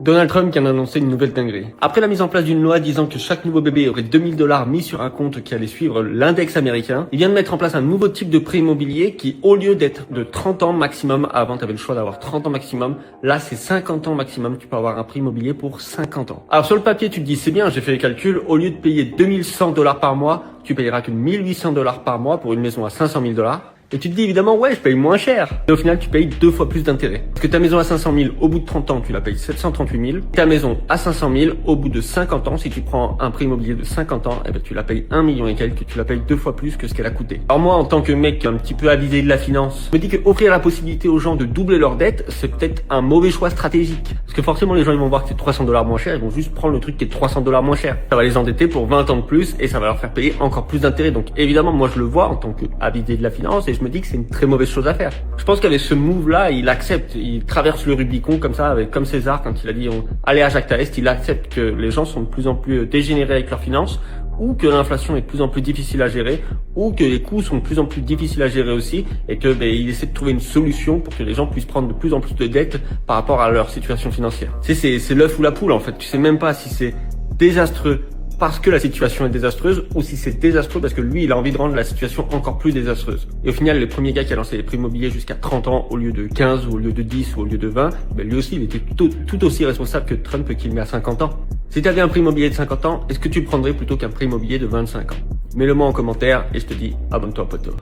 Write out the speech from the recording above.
Donald Trump qui en a annoncé une nouvelle dinguerie. Après la mise en place d'une loi disant que chaque nouveau bébé aurait 2000 $ mis sur un compte qui allait suivre l'index américain, il vient de mettre en place un nouveau type de prêt immobilier qui, au lieu d'être de 30 ans maximum, avant tu avais le choix d'avoir 30 ans maximum, là c'est 50 ans maximum, tu peux avoir un prêt immobilier pour 50 ans. Alors sur le papier tu te dis c'est bien, j'ai fait les calculs, au lieu de payer 2100 $ par mois, tu payeras que 1800 $ par mois pour une maison à 500 000 $. Et tu te dis évidemment, ouais, je paye moins cher. Et au final, tu payes 2 fois plus d'intérêt. Parce que ta maison à 500 000, au bout de 30 ans, tu la payes 738 000. Ta maison à 500 000, au bout de 50 ans, si tu prends un prêt immobilier de 50 ans, eh ben, tu la payes 1 million et quelques, tu la payes 2 fois plus que ce qu'elle a coûté. Alors moi, en tant que mec un petit peu avisé de la finance, je me dis que offrir la possibilité aux gens de doubler leur dette, c'est peut-être un mauvais choix stratégique. Parce que forcément, les gens, ils vont voir que c'est 300 $ moins cher, ils vont juste prendre le truc qui est 300 $ moins cher. Ça va les endetter pour 20 ans de plus et ça va leur faire payer encore plus d'intérêt. Donc évidemment, moi, je le vois en tant qu'avisé de la finance et je me dis que c'est une très mauvaise chose à faire. Je pense qu'avec ce move-là, il accepte, il traverse le Rubicon comme ça, comme César quand il a dit allez à Jacques Est, il accepte que les gens sont de plus en plus dégénérés avec leurs finances, ou que l'inflation est de plus en plus difficile à gérer, ou que les coûts sont de plus en plus difficiles à gérer aussi, et que il essaie de trouver une solution pour que les gens puissent prendre de plus en plus de dettes par rapport à leur situation financière. Tu sais, c'est l'œuf ou la poule en fait. Tu sais même pas si c'est désastreux parce que la situation est désastreuse ou si c'est désastreux parce que lui, il a envie de rendre la situation encore plus désastreuse. Et au final, le premier gars qui a lancé les prix immobiliers jusqu'à 30 ans au lieu de 15 ou au lieu de 10 ou au lieu de 20, lui aussi, il était tout aussi responsable que Trump qui le met à 50 ans. Si tu avais un prix immobilier de 50 ans, est-ce que tu le prendrais plutôt qu'un prix immobilier de 25 ans? Mets-le moi en commentaire et je te dis abonne-toi poteau.